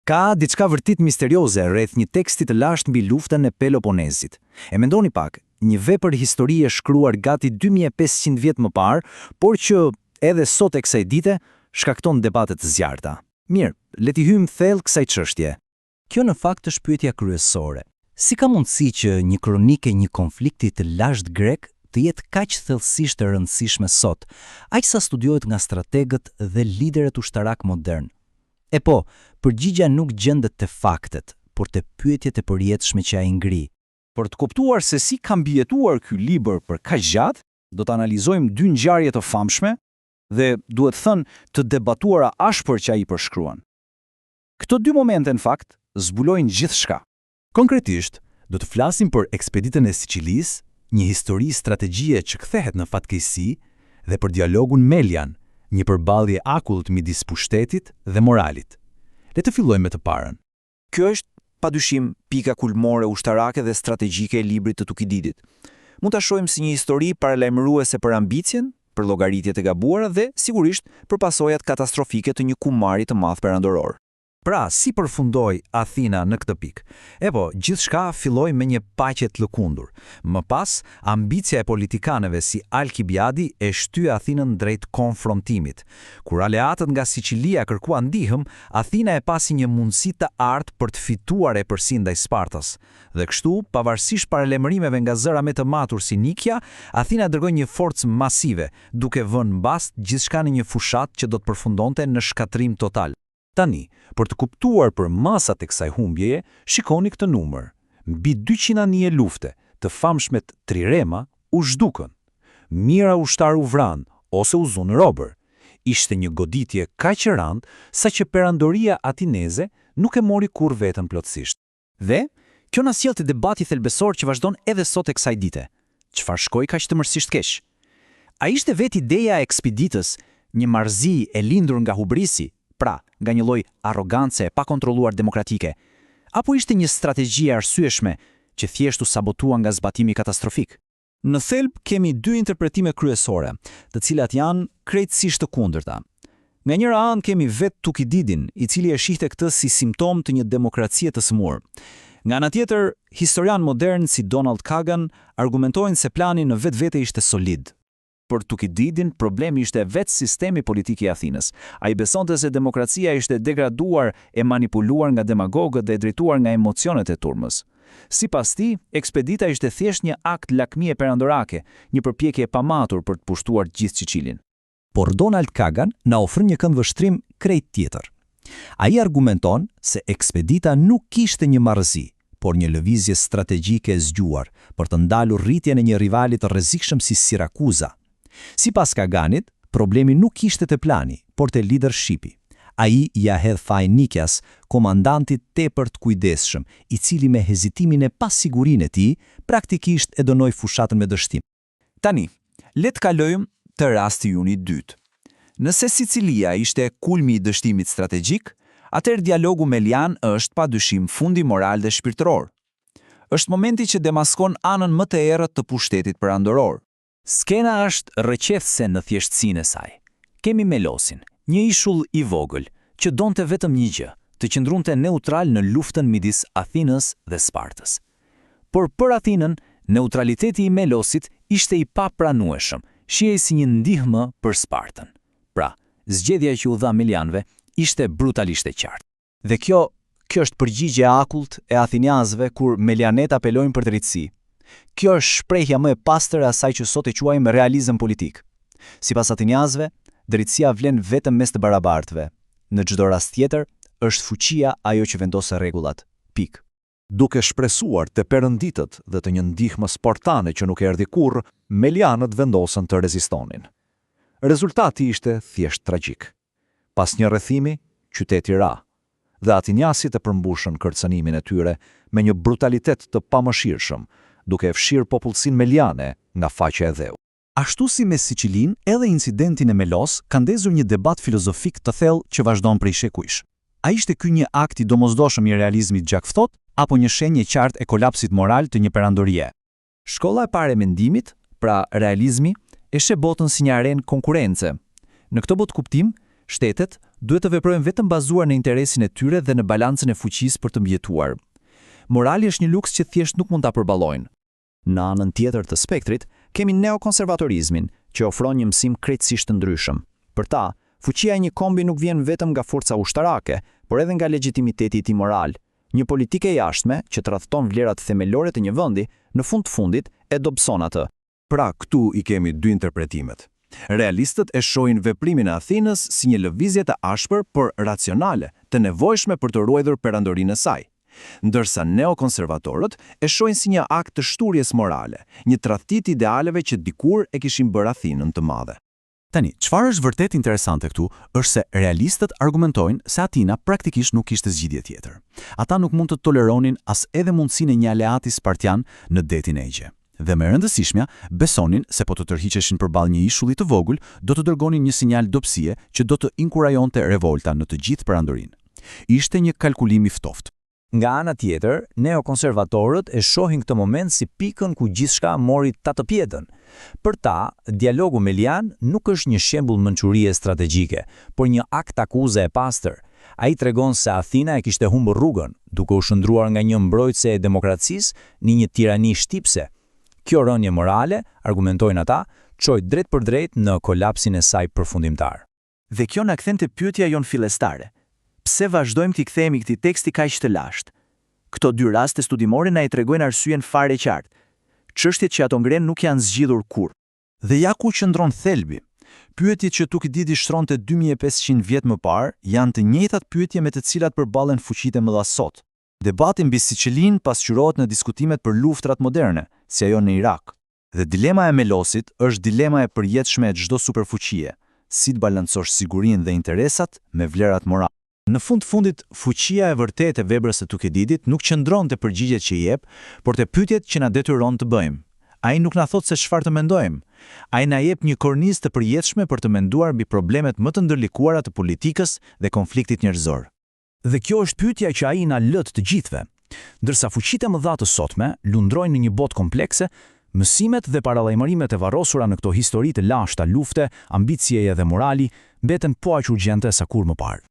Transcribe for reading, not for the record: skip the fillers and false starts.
Ka diçka vërtet misterioze rreth një teksti të lashtë mbi luftën e Peloponezit. E mendoni pak, një vepër historie shkruar gati 2500 vjet më parë, por që edhe sot e kësaj dite shkakton debate të zjarrta. Mirë, le t'i hyjmë thellë kësaj çështje. Kjo në fakt është pyetja kryesore. Si ka mundësi që një kronikë e një konflikti të lashtë grek të jetë kaq thellësisht e rëndësishme sot, aq sa studiohet nga strategët dhe liderët ushtarak modern? E po, përgjigja nuk gjendet te faktet, por te pyetjet e përjetshme që ai ngri. Për të kuptuar se si ka mbijetuar ky libër për kaq gjatë, do të analizojmë dy ngjarje të famshme dhe duhet thënë të debatuara ashpër që ai përshkruan. Këto dy momente në fakt zbulojnë gjithçka. Konkretisht, do të flasim për ekspeditën e Sicilisë, një histori strategjie që kthehet në fatkeqësi, dhe për dialogun Melian, një përballje akullt midis pushtetit dhe moralit. Le të fillojmë me të parën. Kjo është padyshim pika kulmore ushtarake dhe strategjike e librit të Tukididit. Mund ta shohim si një histori paralajmëruese për ambicien, për llogaritjet e gabuara dhe sigurisht për pasojat katastrofike të një kumari të madh perandoror. Pra, si përfundoi Athina në këtë pikë? E po, gjithçka filloi me një paqe të lëkundur. Më pas, ambicia e politikanëve si Alkibiadi e shtyi Athinën drejt konfrontimit. Kur aleatët nga Sicilia kërkuan ndihmë, Athina e pasi një mundësi të artë për të fituar epërsi ndaj Spartas. Dhe kështu, pavarësisht paralajmërimeve nga zëra më të matur si Nikia, Athina dërgoi një forcë masive, duke vënë mbast gjithçka në një fushat që do të përfundonte në shkatrim total. Tani, për të kuptuar për masat e kësaj humbjeje, shikoni këtë numër. Mbi 200 anije lufte, të famshmet trirema, u zhdukën. Mira ushtar u vran, ose u zunë robër. Ishte një goditje kaq e rëndë, sa që perandoria atineze nuk e mori kur vetën plotësisht. Dhe, kjo na sjell te debati thelbësor që vazhdon edhe sot e kësaj dite. Çfarë shkoi kaq të mërsisht keq? A ishte vetë ideja e ekspeditës një marrëzi e lindur nga hubrisi, pra, nga një lloj arrogance e pakontrolluar demokratike, apo ishte një strategji e arsyeshme që thjesht u sabotua nga zbatimi katastrofik? Në thelb kemi dy interpretime kryesore, të cilat janë krejtësisht të kundërta. Nga njëra anë kemi vetë Tukididin, i cili e shihte këtë si simptom të një demokracie të sëmurë. Nga ana tjetër, historian modern si Donald Kagan argumentojnë se plani në vetvete ishte solid. Për Tukididin, problemi ishte vetë sistemi politik i Athinës. Ai besonte se demokracia ishte degraduar e manipuluar nga demagogët dhe drejtuar nga emocionet e turmës. Sipas tij, ekspedita ishte thjesht një akt lakmie perandorake, një përpjekje e pamatur për të pushtuar gjithë Sicilin. Por Donald Kagan na ofron një këndvështrim krejt tjetër. Ai argumenton se ekspedita nuk kishte një marrëzi, por një lëvizje strategjike e zgjuar për të ndalur rritjen e një rivali të rrezikshëm si Sirakuza. Sipas Kaganit, problemi nuk ishte te plani, por te leadershipi. Ai ja hedh faj Nikias, komandantit tepër të kujdesshëm, i cili me hezitimin e pasigurinë e tij praktikisht e dënoi fushatën me dështim. Tani, le të kalojmë te rasti yuni i dytë. Nëse Sicilia ishte kulmi i dështimit strategjik, atëherë dialogu Melian është padyshim fundi moral dhe shpirtëror. Është momenti që demaskon anën më të errët të pushtetit perandoror. Skena është rrëqethse në thjeshtësinë e saj. Kemi Melosin, një ishull i vogël, që donte vetëm një gjë, të qëndrunte neutral në luftën midis Athinës dhe Spartës. Por për Athinën, neutraliteti i Melosit ishte i papranueshëm, shihej si një ndihmë për Spartën. Pra, zgjedhja që u dha Melianëve ishte brutalisht e qartë. Dhe kjo është përgjigje e akullt e athinianësve kur Melianet apelojnë për drejtësi. Kjo është shprehja më e pastër e asaj që sot e quajmë realizëm politik. Sipas athinianësve, drejtësia vlen vetëm mes të barabartëve. Në çdo rast tjetër, është fuqia ajo që vendos rregullat. Pik. Duke shpresuar të perënditët dhe të një ndihmë spartane që nuk erdhi kurrë, Melianët vendosën të rezistonin. Rezultati ishte thjesht tragjik. Pas një rrethimi, qyteti ra, dhe athiniasit e përmbushën kërcënimin e tyre me një brutalitet të pamëshirshëm, duke e fshirë popullsinë meliane nga faqja e dheu. Ashtu si me Sicilin, edhe incidentin e Melos ka ndezur një debat filozofik të thellë që vazhdon prej shekujsh. A ishte ky një akt i domosdoshëm i realizmit gjakfthot, apo një shenjë e qartë e kolapsit moral të një perandorie? Shkolla e parë e mendimit, pra realizmi, e sheh botën si një arenë konkurrence. Në këtë botë kuptim, Shtetet duhet të veprojnë vetëm bazuar në interesin e tyre dhe në balancën e fuqisë për të mbijetuar. Morali është një luks që thjesht nuk mund ta përballojnë. Në anën tjetër të spektrit, kemi neokonservatorizmin, që ofron një mësim krejtësisht të ndryshëm. Për ta, fuqia e një kombi nuk vjen vetëm nga forca ushtarake, por edhe nga legitimiteti i tij moral. Një politike e jashtme që tradhton vlerat themelore të një vendi, në fund të fundit e dobëson atë. Pra, këtu i kemi dy interpretimet. Realistët e shohin veprimin e Athinës si një lëvizje të ashpër, por racionale, të nevojshme për të ruajtur perandorinë e saj. Ndërsa neokonservatorët e shohin si një akt të shturjes morale, një tradhti të idealeve që dikur e kishin bërë Athinën të madhe. Tani, çfarë është vërtet interesante këtu është se realistët argumentojnë se Athina praktikisht nuk kishte zgjidhje tjetër. Ata nuk mund të toleronin as edhe mundësinë e një aleati spartian në detin e Egje. Dhe më e rëndësishmja, besonin se po të tërhiqeshin përballë një ishulli të vogël, do të dërgonin një sinjal dobësie që do të inkurajonte revolta në të gjithë perandorinë. Ishte një kalkulim i ftoftë. Nga ana tjetër, neokonservatorët e shohin këtë moment si pikën ku gjithçka mori tatëpjetën. Për ta, dialogu melian nuk është një shembull mençurie strategjike, por një akt akuze e pastër. Ai tregon se Athina e kishte humbur rrugën, duke u shndruar nga një mbrojtëse e demokracisë në një tirani shtipse. Kjo rënje morale, argumentojnë ata, çoi drejt për drejt në kolapsin e saj përfundimtar. Dhe kjo na kthen te pyetja jon fillestare. Pse vazhdojmë t'i kthehemi këtij teksti kaq të lashtë? Këto dy raste studimore na i tregojnë arsyeën fare qartë. Çështjet që ato ngren nuk janë zgjidhur kurrë. Dhe ja ku qëndron thelbi. Pyetjet që Tukididi shtronte 2500 vjet më parë janë të njëjtat pyetje me të cilat përballen fuqitë e mëdha sot. Debati mbi Sicilinë pasqyrohet në diskutimet për luftrat moderne, si ajo në Irak. Dhe dilema e Melosit është dilema e përjetshme e çdo superfuqie, si të balancosh sigurinë dhe interesat me vlerat morale. Në fundit, fuqia e vërtetë e veprës së Tukididit nuk qëndron te përgjigjet që i jep, por te pyetjet që na detyron të bëjmë. Ai nuk na thot se çfarë të mendojmë. Ai na jep një kornizë të përjetshme për të menduar mbi problemet më të ndërlikuara të politikës dhe konfliktit njerëzor. Dhe kjo është pyetja që ai na lët të gjithëve. Ndërsa fuqitë e mëdha të sotme lundrojnë në një botë komplekse, mësimet dhe paralajmërimet e varrosura në këto histori të lashta lufte, ambicieje dhe morali mbeten po aq urgjente sa kur më parë.